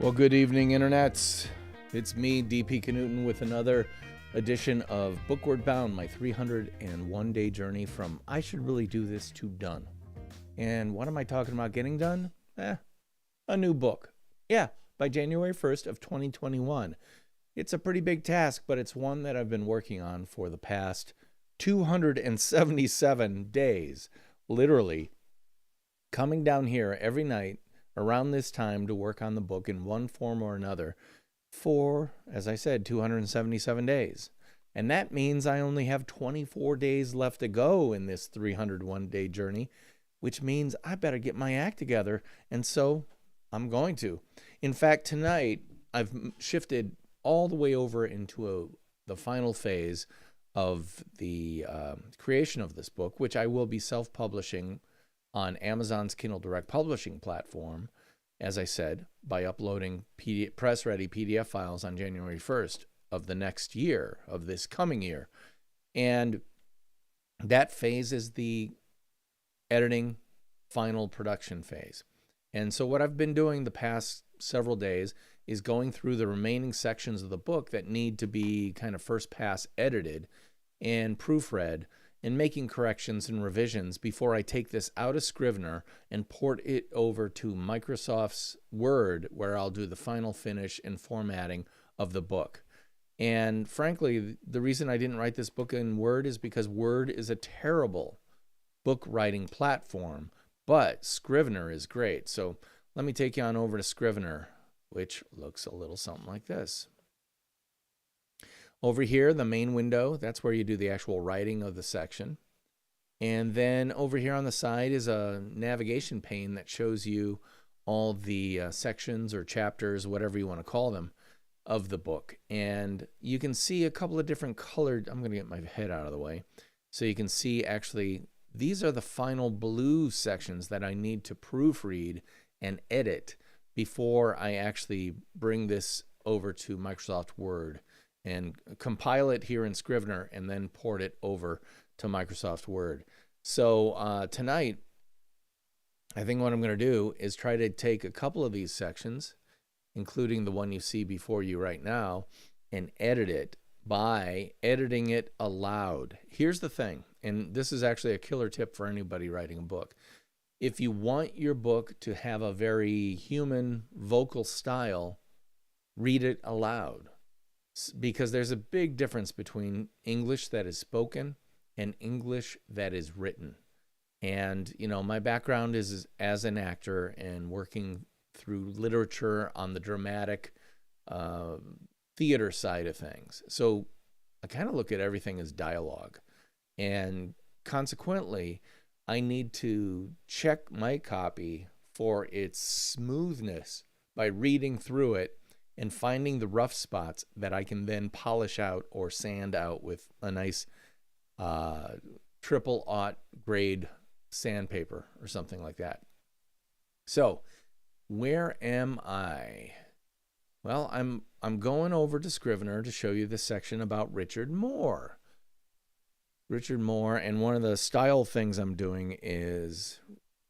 Well, good evening, internets. It's me, DP Knudten, with another edition of Bookward Bound, my 301-day journey from I should really do this to done. And what am I talking about getting done? A new book. Yeah, by January 1st of 2021. It's a pretty big task, but it's one that I've been working on for the past 277 days. Literally coming down here every night around this time to work on the book in one form or another for, as I said, 277 days. And that means I only have 24 days left to go in this 301-day journey, which means I better get my act together. And so I'm going to. In fact, tonight I've shifted all the way over into the final phase of the creation of this book, which I will be self-publishing on Amazon's Kindle Direct Publishing platform, as I said, by uploading press-ready PDF files on January 1st of the next year, of this coming year. And that phase is the editing, final production phase. And so what I've been doing the past several days is going through the remaining sections of the book that need to be kind of first pass edited and proofread, and making corrections and revisions before I take this out of Scrivener and port it over to Microsoft's Word, where I'll do the final finish and formatting of the book. And frankly, the reason I didn't write this book in Word is because Word is a terrible book writing platform, but Scrivener is great. So let me take you on over to Scrivener, which looks a little something like this. Over here, the main window, that's where you do the actual writing of the section. And then over here on the side is a navigation pane that shows you all the sections or chapters, whatever you want to call them, of the book. And you can see a couple of different colored, I'm going to get my head out of the way, so you can see actually these are the final blue sections that I need to proofread and edit before I actually bring this over to Microsoft Word and compile it here in Scrivener and then port it over to Microsoft Word. So tonight, I think what I'm going to do is try to take a couple of these sections, including the one you see before you right now, and edit it by editing it aloud. Here's the thing, and this is actually a killer tip for anybody writing a book. If you want your book to have a very human vocal style, read it aloud. Because there's a big difference between English that is spoken and English that is written. And, you know, my background is as an actor and working through literature on the dramatic theater side of things. So I kind of look at everything as dialogue. And consequently, I need to check my copy for its smoothness by reading through it and finding the rough spots that I can then polish out or sand out with a nice triple-aught grade sandpaper or something like that. So, where am I? Well, I'm going over to Scrivener to show you this section about Richard Moore. Richard Moore, and one of the style things I'm doing is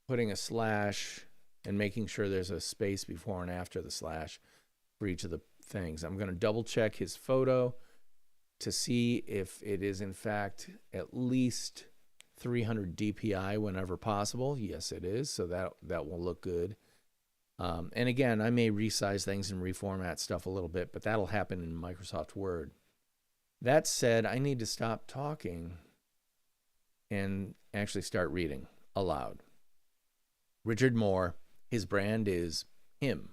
putting a slash and making sure there's a space before and after the slash for each of the things. I'm going to double check his photo to see if it is in fact at least 300 DPI whenever possible. Yes, it is, so that will look good. And again, I may resize things and reformat stuff a little bit, but that'll happen in Microsoft Word. That said, I need to stop talking and actually start reading aloud. Richard Moore, his brand is him.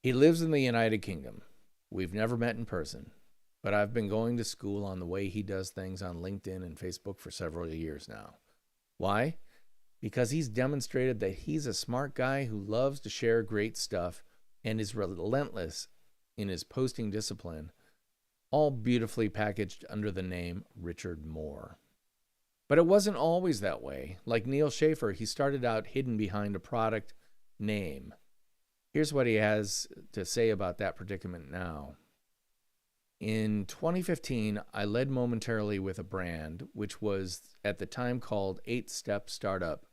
He lives in the United Kingdom. We've never met in person, but I've been going to school on the way he does things on LinkedIn and Facebook for several years now. Why? Because he's demonstrated that he's a smart guy who loves to share great stuff and is relentless in his posting discipline, all beautifully packaged under the name Richard Moore. But it wasn't always that way. Like Neil Schaefer, he started out hidden behind a product name. Here's what he has to say about that predicament now. In 2015, I led momentarily with a brand, which was at the time called 8-Step Startup,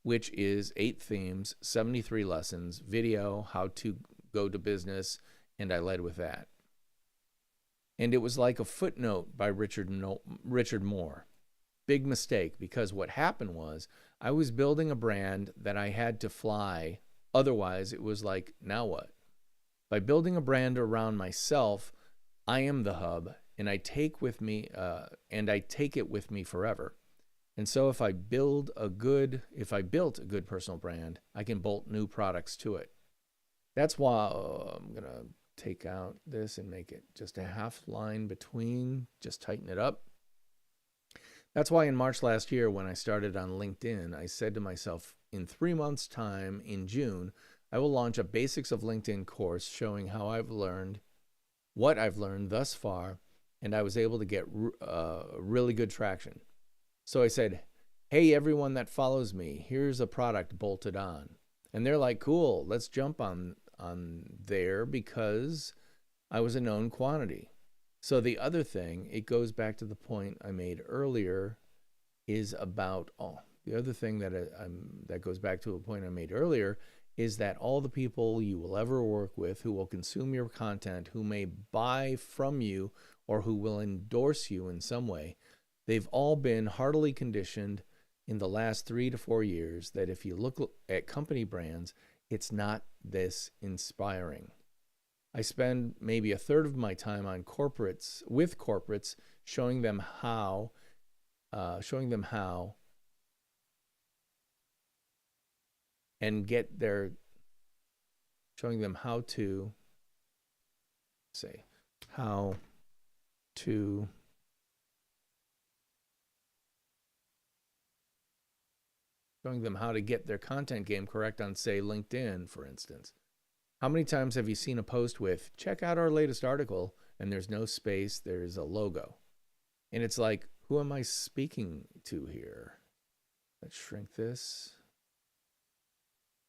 which is 8 themes, 73 lessons, video, how to go to business, and I led with that. And it was like a footnote by Richard Moore. Big mistake, because what happened was I was building a brand that I had to fly. Otherwise, it was like, now what? By building a brand around myself, I am the hub, and I take it with me forever. And so if I built a good personal brand, I can bolt new products to it. That's why I'm going to take out this and make it just a half line between, just tighten it up. That's why in March last year, when I started on LinkedIn, I said to myself, in 3 months' time, in June, I will launch a Basics of LinkedIn course showing how what I've learned thus far, and I was able to get really good traction. So I said, hey, everyone that follows me, here's a product bolted on. And they're like, cool, let's jump on there, because I was a known quantity. So the other thing, it goes back to the point I made earlier, is about, the other thing that goes back to a point I made earlier is that all the people you will ever work with who will consume your content, who may buy from you, or who will endorse you in some way, they've all been heartily conditioned in the last 3 to 4 years that if you look at company brands, it's not this inspiring. I spend maybe a third of my time on with corporates, showing them how, and showing them how to get their content game correct on, say, LinkedIn, for instance. How many times have you seen a post with, check out our latest article, and there's no space, there's a logo? And it's like, who am I speaking to here? Let's shrink this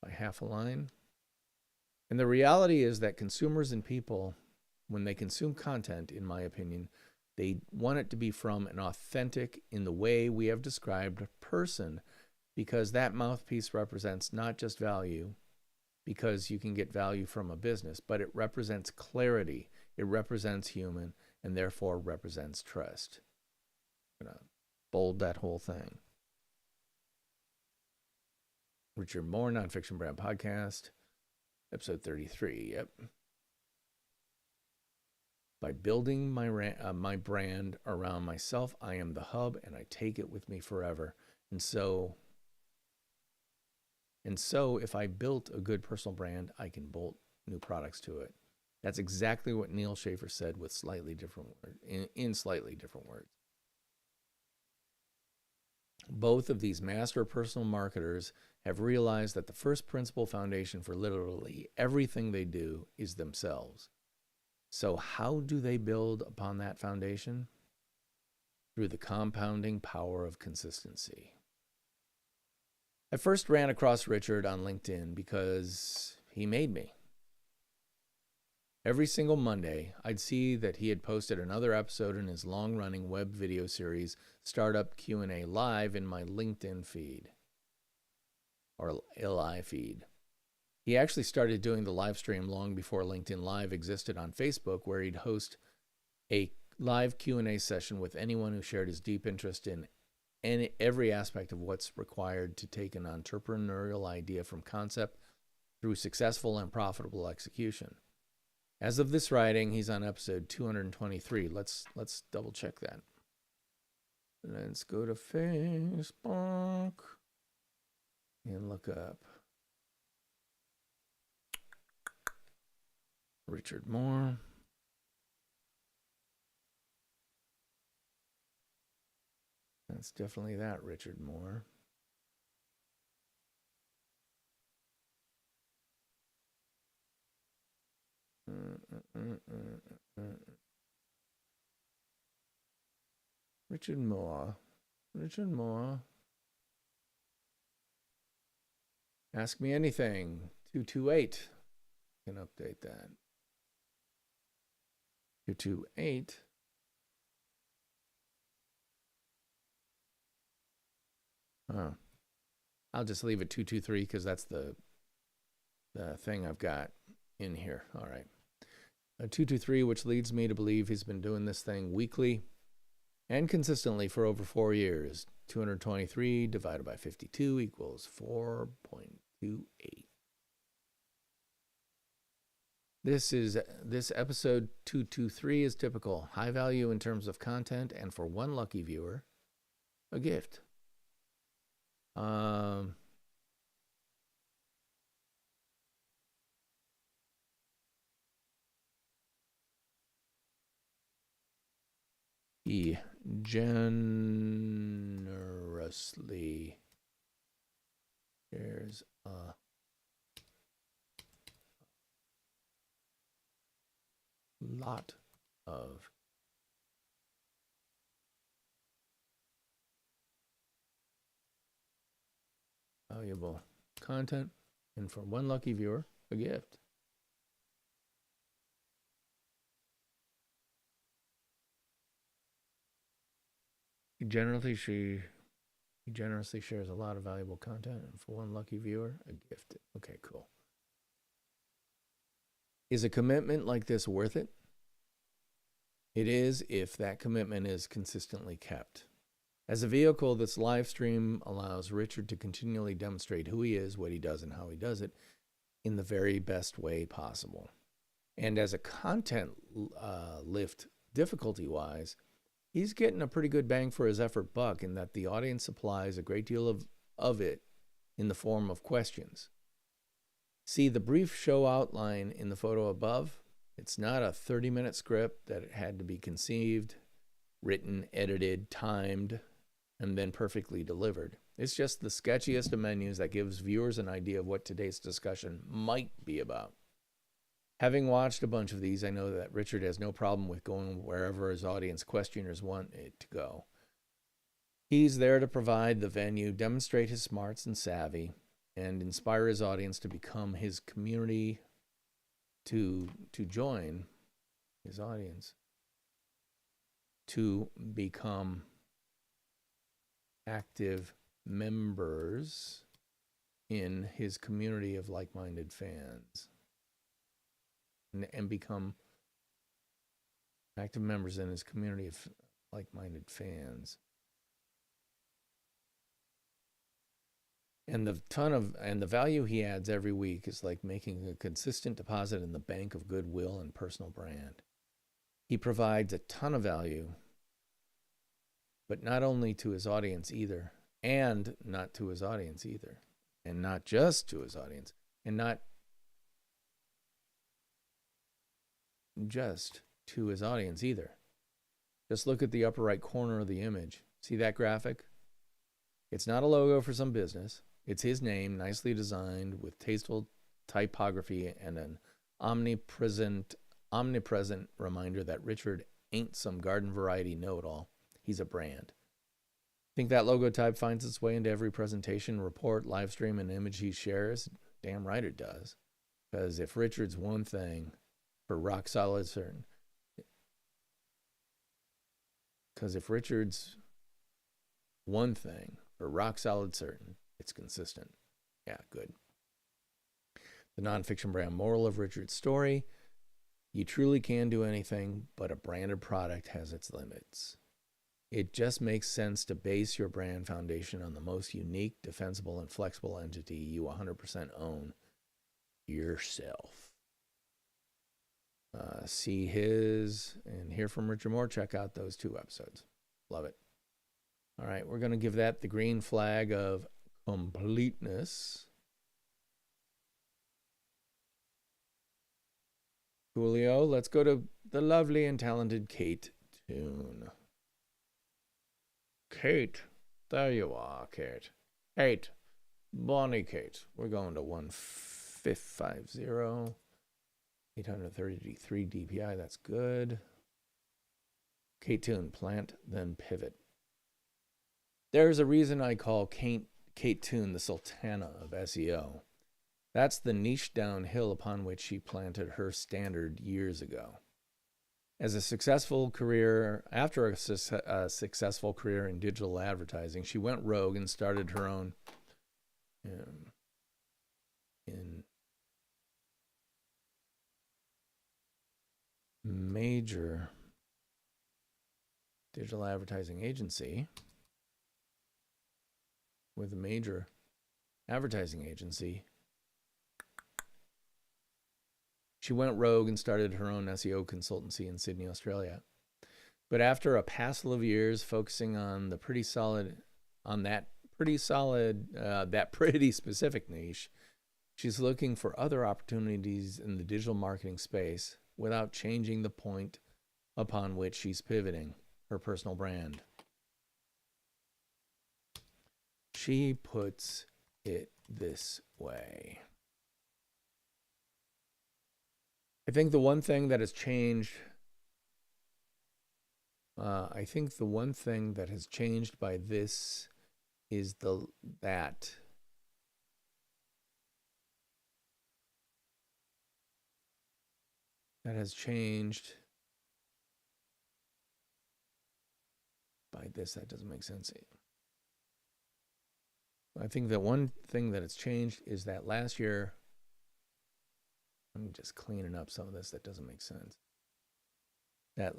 by half a line. And the reality is that consumers and people, when they consume content, in my opinion, they want it to be from an authentic, in the way we have described, person, because that mouthpiece represents not just value, because you can get value from a business, but it represents clarity, it represents human, and therefore represents trust. I'm going to bold that whole thing. Richard Moore, Nonfiction Brand Podcast, episode 33. Yep. By building my brand around myself, I am the hub, and I take it with me forever. And so if I built a good personal brand, I can bolt new products to it. That's exactly what Neil Schaefer said with slightly different words, in slightly different words. Both of these master personal marketers have realized that the first principal foundation for literally everything they do is themselves. So how do they build upon that foundation? Through the compounding power of consistency. I first ran across Richard on LinkedIn because he made me. Every single Monday, I'd see that he had posted another episode in his long-running web video series, Startup Q&A Live, in my LinkedIn feed, or LI feed. He actually started doing the live stream long before LinkedIn Live existed on Facebook, where he'd host a live Q&A session with anyone who shared his deep interest in every aspect of what's required to take an entrepreneurial idea from concept through successful and profitable execution. As of this writing, he's on episode 223. Let's double check that. Let's go to Facebook and look up Richard Moore. That's definitely that, Richard Moore. Richard Moore. Richard Moore. Ask me anything. 228. Can update that. 228. Oh. I'll just leave it 223 because that's the thing I've got. in here. All right. 223, which leads me to believe he's been doing this thing weekly and consistently for over 4 years. 223 divided by 52 equals 4.28. This episode 223 is typical. High value in terms of content, and for one lucky viewer, a gift. He generously shares a lot of valuable content, and for one lucky viewer, a gift. He generously shares a lot of valuable content, and for one lucky viewer, a gift. Okay, cool. Is a commitment like this worth it? It is if that commitment is consistently kept. As a vehicle, this live stream allows Richard to continually demonstrate who he is, what he does, and how he does it in the very best way possible. And as a content lift, difficulty-wise, he's getting a pretty good bang for his effort buck in that the audience supplies a great deal of it in the form of questions. See the brief show outline in the photo above? It's not a 30-minute script that had to be conceived, written, edited, timed, and then perfectly delivered. It's just the sketchiest of menus that gives viewers an idea of what today's discussion might be about. Having watched a bunch of these, I know that Richard has no problem with going wherever his audience questioners want it to go. He's there to provide the venue, demonstrate his smarts and savvy, and inspire his audience to become his community, to join his audience, to become active members in his community of like-minded fans, and become active members in his community of like-minded fans. And the value he adds every week is like making a consistent deposit in the bank of goodwill and personal brand. He provides a ton of value, but not only to his audience either, and not to his audience either, and not just to his audience, and not just to his audience either. Just look at the upper right corner of the image. See that graphic? It's not a logo for some business. It's his name, nicely designed with tasteful typography and an omnipresent reminder that Richard ain't some garden variety know-it-all. He's a brand. Think that logo type finds its way into every presentation, report, live stream, and image he shares? Damn right it does. Because if Richard's one thing for rock solid certain, it's consistent. Yeah, good. The nonfiction brand moral of Richard's story: you truly can do anything, but a branded product has its limits. It just makes sense to base your brand foundation on the most unique, defensible, and flexible entity you 100% own: yourself. See his and hear from Richard Moore. Check out those 2 episodes. Love it. All right, we're going to give that the green flag of completeness. Coolio. Let's go to the lovely and talented Kate Toon. Kate. There you are, Kate. Kate. Bonnie Kate. We're going to 1550. 833 DPI. That's good. Kate Toon. Plant, then pivot. There's a reason I call Kate Toon the Sultana of SEO. That's the niche downhill upon which she planted her standard years ago. After a successful career in digital advertising, she went rogue and started her own major digital advertising agency with a major advertising agency. She went rogue and started her own SEO consultancy in Sydney, Australia. But after a passel of years focusing on that pretty specific niche, she's looking for other opportunities in the digital marketing space without changing the point upon which she's pivoting, her personal brand. She puts it this way. I think the one thing that has changed, by this is that has changed by this. That doesn't make sense. I think the one thing that has changed is that last year, I'm just cleaning up some of this that doesn't make sense. That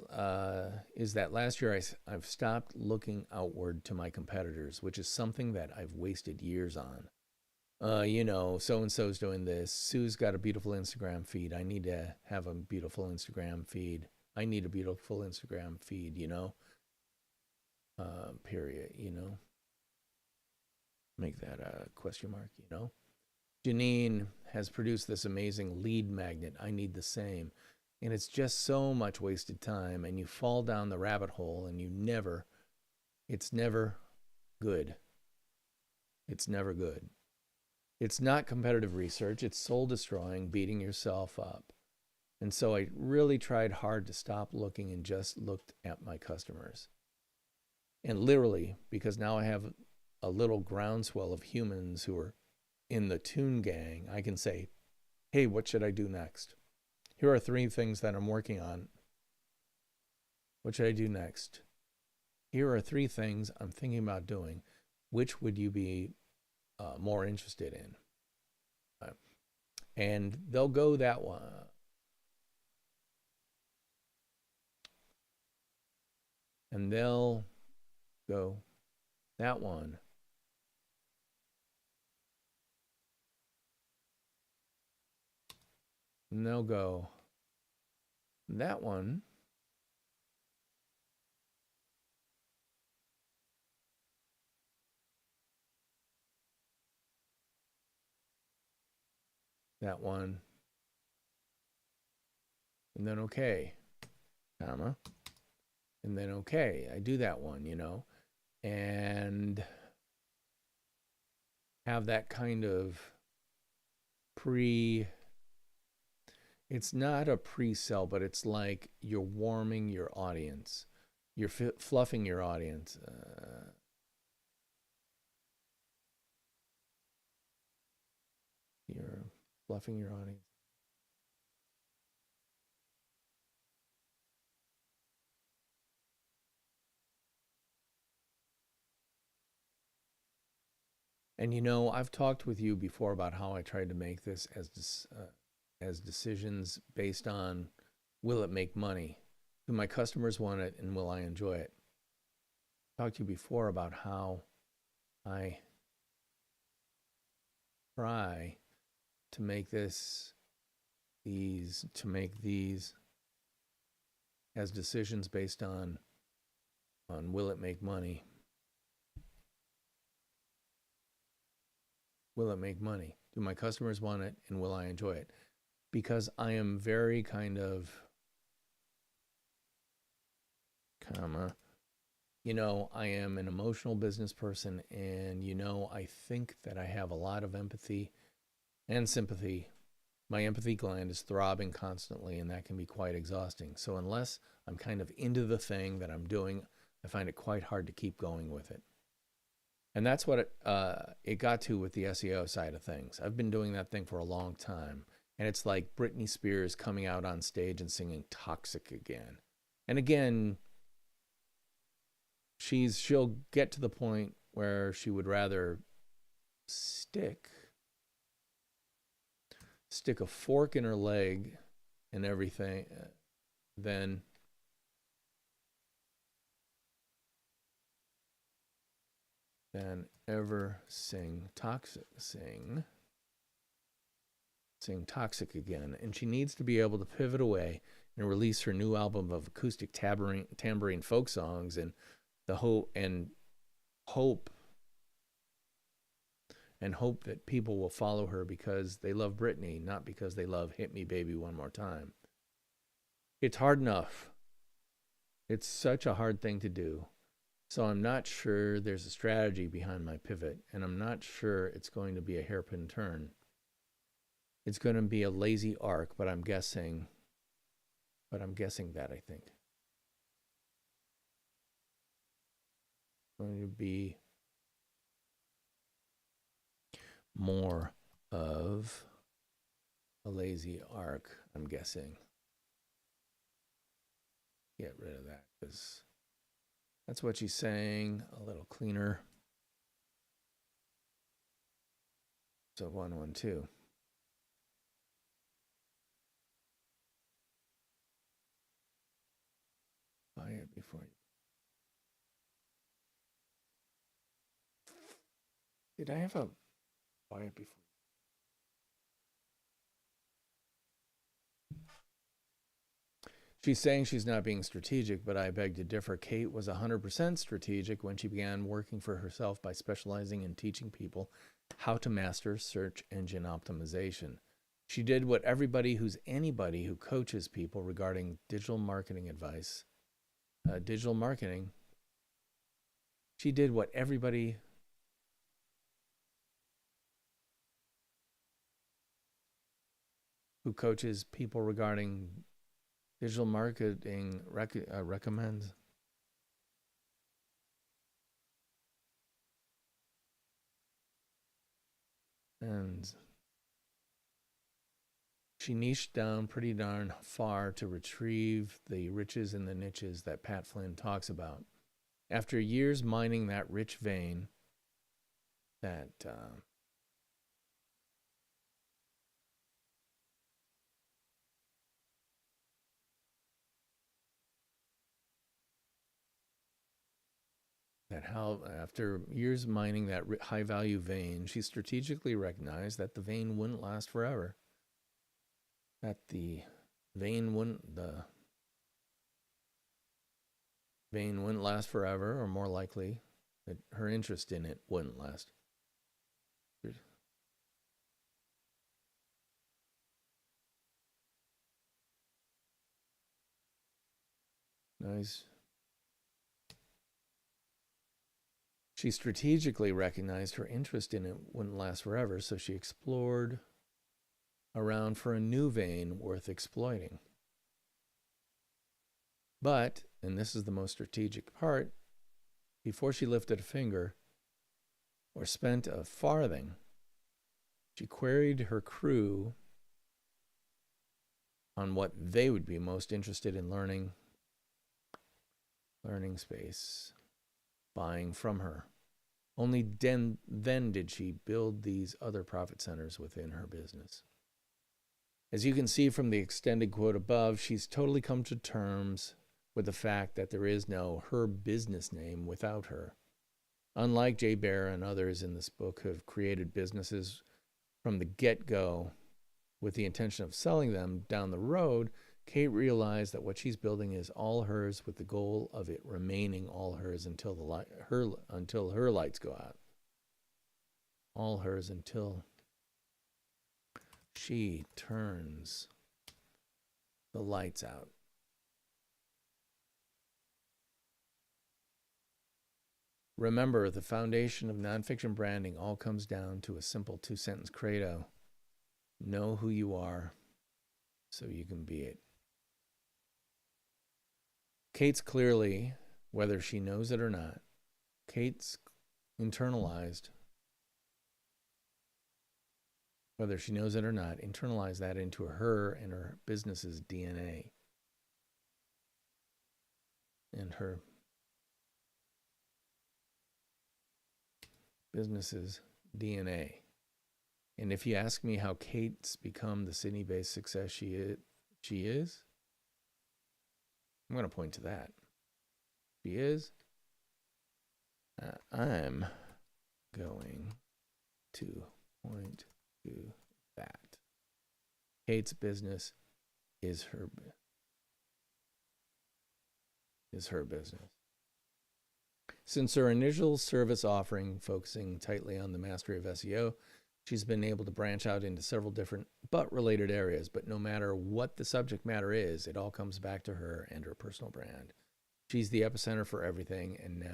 last year I've stopped looking outward to my competitors, which is something that I've wasted years on. So-and-so's doing this. Sue's got a beautiful Instagram feed. I need to have a beautiful Instagram feed. I need a beautiful Instagram feed, period, Make that a question mark, Janine has produced this amazing lead magnet. I need the same. And it's just so much wasted time, and you fall down the rabbit hole, and it's never good. It's never good. It's not competitive research. It's soul destroying, beating yourself up. And so I really tried hard to stop looking and just looked at my customers. And literally, because now I have a little groundswell of humans who are in the Tune gang, I can say, hey, what should I do next? Here are 3 things that I'm working on. What should I do next? Here are 3 things I'm thinking about doing. Which would you be more interested in? And they'll go that one. And they'll go that one. And they'll go that one. That one. And then okay, comma. And then okay, I do that one, and have that kind of it's not a pre-sell, but it's like you're warming your audience. You're fluffing your audience. You're fluffing your audience. And I've talked with you before about how I tried to make this as decisions based on, will it make money? Do my customers want it, and will I enjoy it? I talked to you before about how I try to make these as decisions based on will it make money? Will it make money? Do my customers want it, and will I enjoy it? Because I am very kind of, I am an emotional business person, and I think that I have a lot of empathy and sympathy. My empathy gland is throbbing constantly, and that can be quite exhausting. So unless I'm kind of into the thing that I'm doing, I find it quite hard to keep going with it. And that's what it got to with the SEO side of things. I've been doing that thing for a long time. And it's like Britney Spears coming out on stage and singing Toxic again. And again, she'll get to the point where she would rather stick a fork in her leg and everything than ever sing toxic again. And she needs to be able to pivot away and release her new album of acoustic tambourine folk songs and hope that people will follow her because they love Britney, not because they love Hit Me Baby One More Time. It's hard enough. It's such a hard thing to do. So I'm not sure there's a strategy behind my pivot, and I'm not sure it's going to be a hairpin turn. It's going to be a lazy arc, but I'm guessing that, I think. It's going to be more of a lazy arc, I'm guessing. Get rid of that because that's what she's saying. A little cleaner. So 112. Buy it before you. Did I have a buy it before? She's saying she's not being strategic, but I beg to differ. Kate was 100% strategic when she began working for herself by specializing in teaching people how to master search engine optimization. She did what anybody who coaches people regarding digital marketing advice, she did what everybody who coaches people regarding digital marketing recommends. And she niched down pretty darn far to retrieve the riches in the niches that Pat Flynn talks about. After years mining that rich vein, that after years mining that high-value vein, she strategically recognized that the vein wouldn't last forever. That the vein wouldn't last forever, or more likely, that her interest in it wouldn't last. Nice. She strategically recognized her interest in it wouldn't last forever, so she explored around for a new vein worth exploiting. But, and this is the most strategic part, before she lifted a finger or spent a farthing, she queried her crew on what they would be most interested in learning space, buying from her. Only then did she build these other profit centers within her business. As you can see from the extended quote above, she's totally come to terms with the fact that there is no her business name without her. Unlike Jay Baer and others in this book who have created businesses from the get-go with the intention of selling them down the road, Kate realized that what she's building is all hers with the goal of it remaining all hers until her lights go out. All hers until she turns the lights out. Remember, the foundation of nonfiction branding all comes down to a simple 2-sentence credo. Know who you are so you can be it. Kate's clearly, whether she knows it or not, Kate's internalized, whether she knows it or not, internalized that into her and her business's DNA. And her business's DNA. And if you ask me how Kate's become the Sydney-based success she is, I'm going to point to that. She is. I'm going to point to that. Kate's business is her business. Since her initial service offering focusing tightly on the mastery of SEO, she's been able to branch out into several different but related areas. But no matter what the subject matter is, it all comes back to her and her personal brand. She's the epicenter for everything, and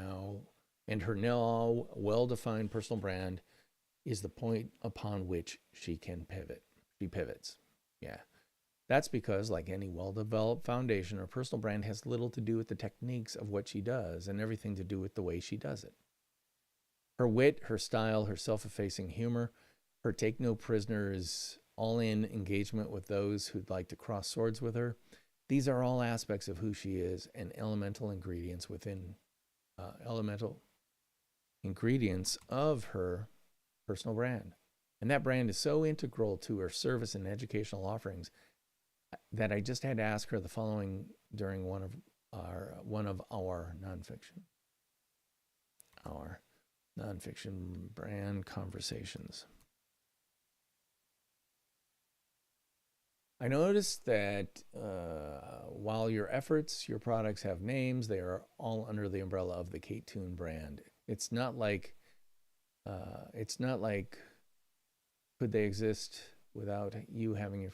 her now well-defined personal brand is the point upon which she can pivot. She pivots. Yeah. That's because, like any well-developed foundation, her personal brand has little to do with the techniques of what she does and everything to do with the way she does it. Her wit, her style, her self-effacing humor, her take-no-prisoners, all-in engagement with those who'd like to cross swords with her, these are all aspects of who she is and elemental ingredients of her personal brand. And that brand is so integral to her service and educational offerings that I just had to ask her the following during one of our nonfiction brand conversations. I noticed that while your products have names, they are all under the umbrella of the Knudten brand. It's not like could they exist without you having your...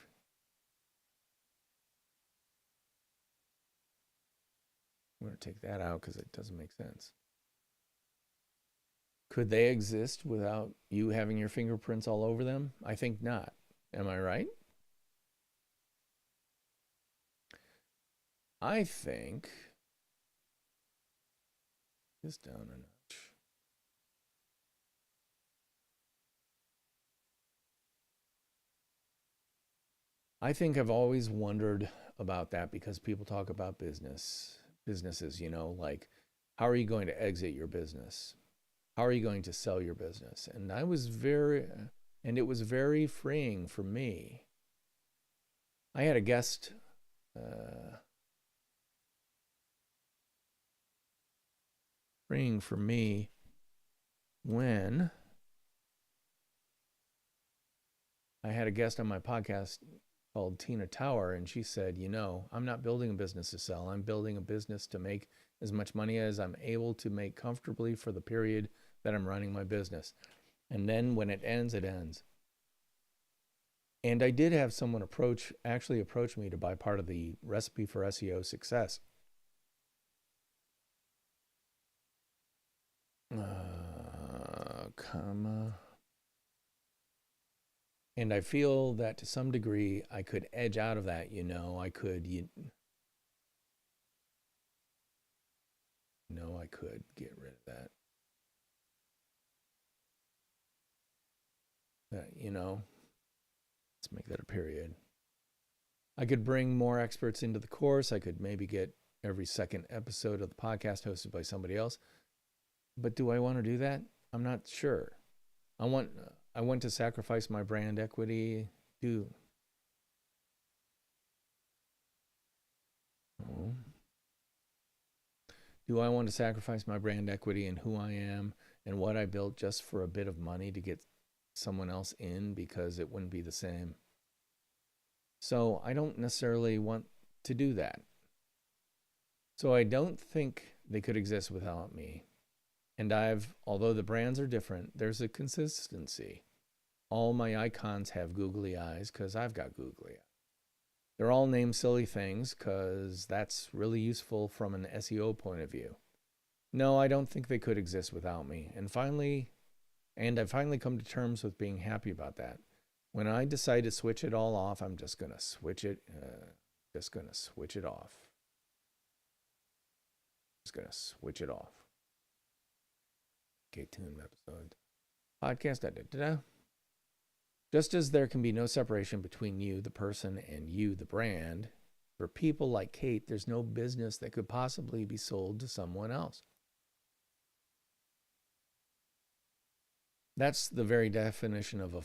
I'm going to take that out because it doesn't make sense. Could they exist without you having your fingerprints all over them? I think not. Am I right? I think... Just down a notch. I think I've always wondered about that because people talk about businesses, you know, like, how are you going to exit your business? How are you going to sell your business? And it was very freeing for me. I had a guest, freeing for me when I had a guest on my podcast called Tina Tower, and she said, you know, I'm not building a business to sell. I'm building a business to make as much money as I'm able to make comfortably for the period that I'm running my business. And then when it ends, it ends. And I did have someone actually approach me to buy part of the recipe for SEO success. And I feel that to some degree I could edge out of that, you know. I could get rid of that. You know, let's make that a period. I could bring more experts into the course. I could maybe get every second episode of the podcast hosted by somebody else. But do I want to do that? I'm not sure. I want to sacrifice my brand equity. Do I want to sacrifice my brand equity and who I am and what I built just for a bit of money to get someone else in because it wouldn't be the same? So I don't necessarily want to do that. So I don't think they could exist without me. And although the brands are different, there's a consistency. All my icons have googly eyes because I've got googly eyes. They're all named silly things because that's really useful from an SEO point of view. No, I don't think they could exist without me. And I've finally come to terms with being happy about that. When I decide to switch it all off, I'm just going to switch it off. Just going to switch it off. Okay, tune episode. Podcast, Just as there can be no separation between you, the person, and you, the brand, for people like Kate, there's no business that could possibly be sold to someone else. That's the very definition of a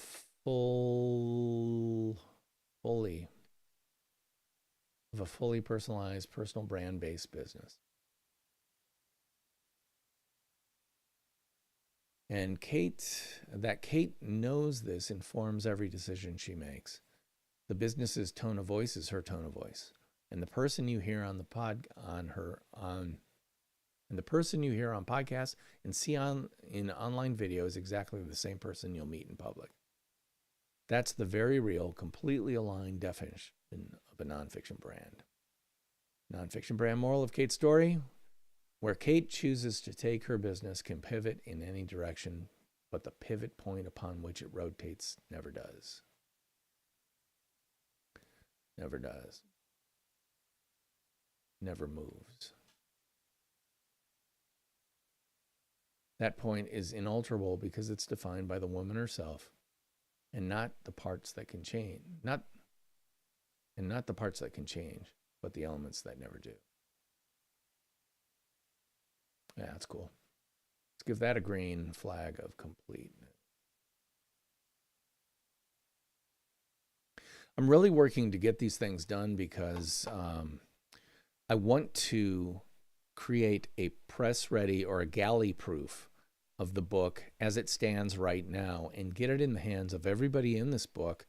of a fully personalized, personal brand-based business. And Kate knows this informs every decision she makes. The business's tone of voice is her tone of voice. And the person you hear on the person you hear on podcasts and see in online video is exactly the same person you'll meet in public. That's the very real, completely aligned definition of a nonfiction brand. Nonfiction brand moral of Kate's story: where Kate chooses to take her business can pivot in any direction, but the pivot point upon which it rotates never does. Never does. Never moves. That point is inalterable because it's defined by the woman herself and not the parts that can change. Not the parts that can change, but the elements that never do. Yeah, that's cool. Let's give that a green flag of complete. I'm really working to get these things done because I want to create a press ready or a galley proof of the book as it stands right now and get it in the hands of everybody in this book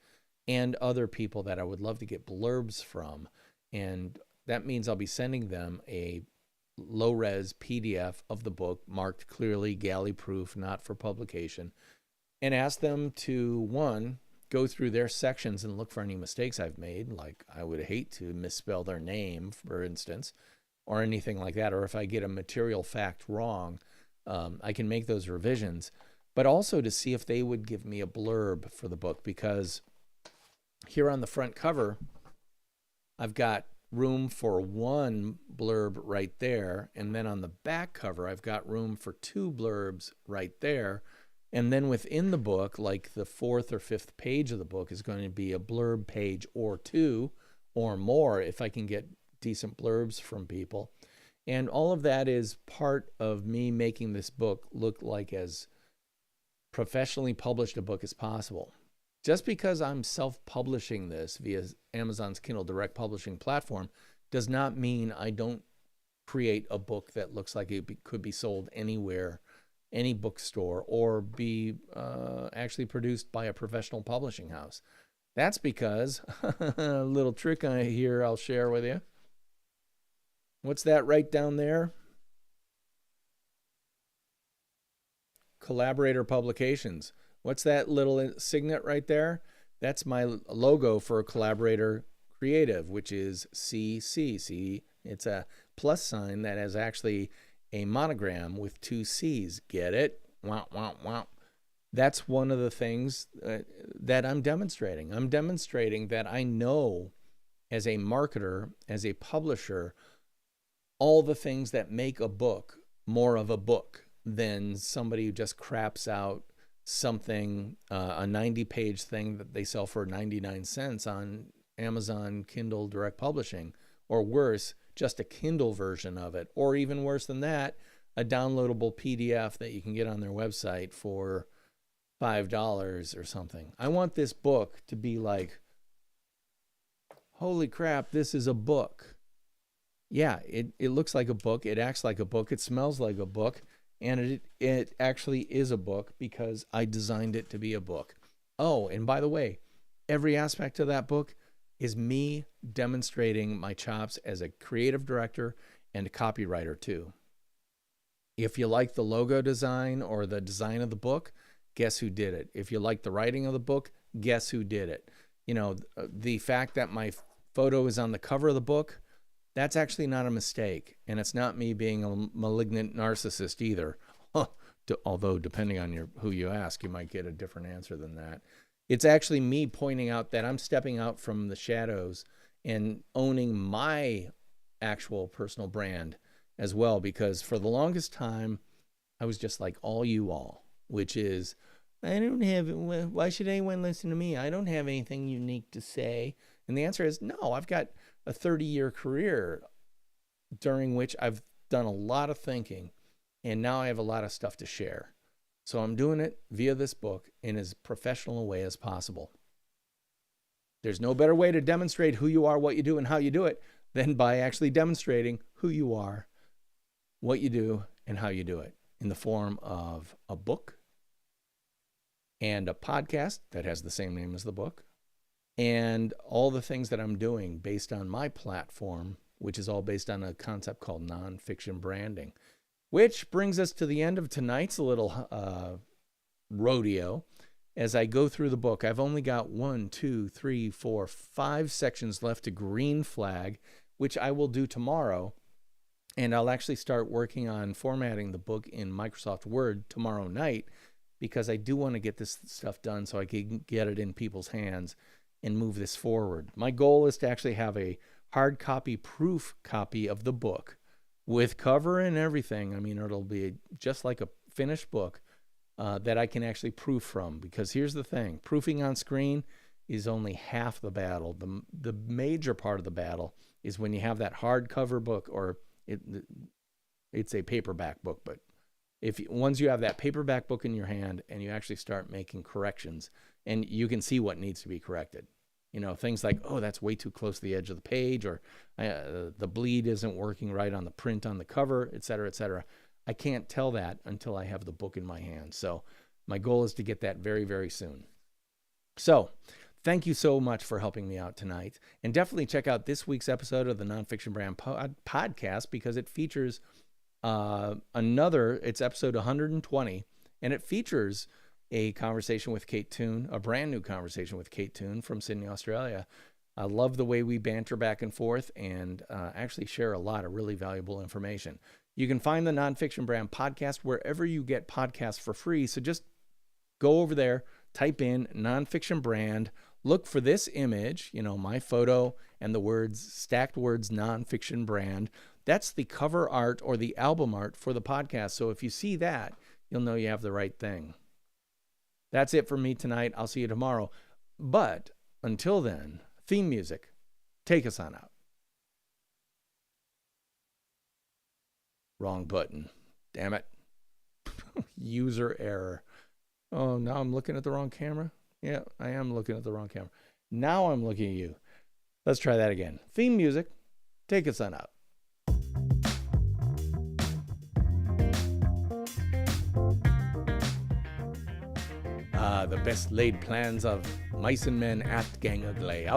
and other people that I would love to get blurbs from. And that means I'll be sending them a low-res PDF of the book marked clearly galley proof, not for publication, and ask them to, one, go through their sections and look for any mistakes I've made. Like, I would hate to misspell their name, for instance, or anything like that. Or if I get a material fact wrong, I can make those revisions. But also to see if they would give me a blurb for the book, because here on the front cover, I've got room for one blurb right there. And then on the back cover, I've got room for two blurbs right there. And then within the book, like the 4th or 5th page of the book is going to be a blurb page or two or more if I can get decent blurbs from people. And all of that is part of me making this book look like as professionally published a book as possible. Just because I'm self-publishing this via Amazon's Kindle Direct Publishing platform does not mean I don't create a book that looks like it could be sold anywhere, any bookstore, or be actually produced by a professional publishing house. That's because, a little trick here I'll share with you. What's that right down there? Collaborator Publications. What's that little signet right there? That's my logo for Collaborator Creative, which is CC. See, it's a plus sign that has actually a monogram with 2 C's. Get it? Wow, wow, wow. That's one of the things that I'm demonstrating. I'm demonstrating that I know as a marketer, as a publisher, all the things that make a book more of a book than somebody who just craps out something, a 90-page thing that they sell for 99 cents on Amazon Kindle Direct Publishing, or worse, just a Kindle version of it, or even worse than that, a downloadable PDF that you can get on their website for $5 or something. I want this book to be like, holy crap, this is a book. Yeah, it looks like a book, it acts like a book, it smells like a book, and it actually is a book because I designed it to be a book. Oh, and by the way, every aspect of that book is me demonstrating my chops as a creative director and a copywriter too. If you like the logo design or the design of the book, guess who did it? If you like the writing of the book, guess who did it? You know, the fact that my photo is on the cover of the book, that's actually not a mistake. And it's not me being a malignant narcissist either. Although depending on who you ask, you might get a different answer than that. It's actually me pointing out that I'm stepping out from the shadows and owning my actual personal brand as well. Because for the longest time, I was just like all you all, which is, why should anyone listen to me? I don't have anything unique to say. And the answer is no, I've got a 30-year career during which I've done a lot of thinking, and now I have a lot of stuff to share. So I'm doing it via this book in as professional a way as possible. There's no better way to demonstrate who you are, what you do, and how you do it than by actually demonstrating who you are, what you do, and how you do it in the form of a book and a podcast that has the same name as the book, and all the things that I'm doing based on my platform, which is all based on a concept called nonfiction branding. Which brings us to the end of tonight's little rodeo. As I go through the book, I've only got 5 sections left to green flag, which I will do tomorrow. And I'll actually start working on formatting the book in Microsoft Word tomorrow night, because I do want to get this stuff done so I can get it in people's hands and move this forward. My goal is to actually have a hard copy, proof copy of the book with cover and everything. I mean, it'll be just like a finished book that I can actually proof from. Because here's the thing, proofing on screen is only half the battle. The major part of the battle is when you have that hardcover book, or it's a paperback book, but once you have that paperback book in your hand and you actually start making corrections, and you can see what needs to be corrected. You know, things like, oh, that's way too close to the edge of the page, or the bleed isn't working right on the print on the cover, et cetera, et cetera. I can't tell that until I have the book in my hand. So my goal is to get that very, very soon. So thank you so much for helping me out tonight. And definitely check out this week's episode of the Nonfiction Brand podcast, because it features it's episode 120, and it features a conversation with Kate Toon, a brand new conversation with Kate Toon from Sydney, Australia. I love the way we banter back and forth and actually share a lot of really valuable information. You can find the Nonfiction Brand podcast wherever you get podcasts for free. So just go over there, type in Nonfiction Brand, look for this image, my photo and the words, stacked words, Nonfiction Brand. That's the cover art or the album art for the podcast. So if you see that, you'll know you have the right thing. That's it for me tonight. I'll see you tomorrow. But until then, theme music, take us on out. Wrong button. Damn it. User error. Oh, now I'm looking at the wrong camera? Yeah, I am looking at the wrong camera. Now I'm looking at you. Let's try that again. Theme music, take us on out. The best laid plans of mice and men at gang ugly.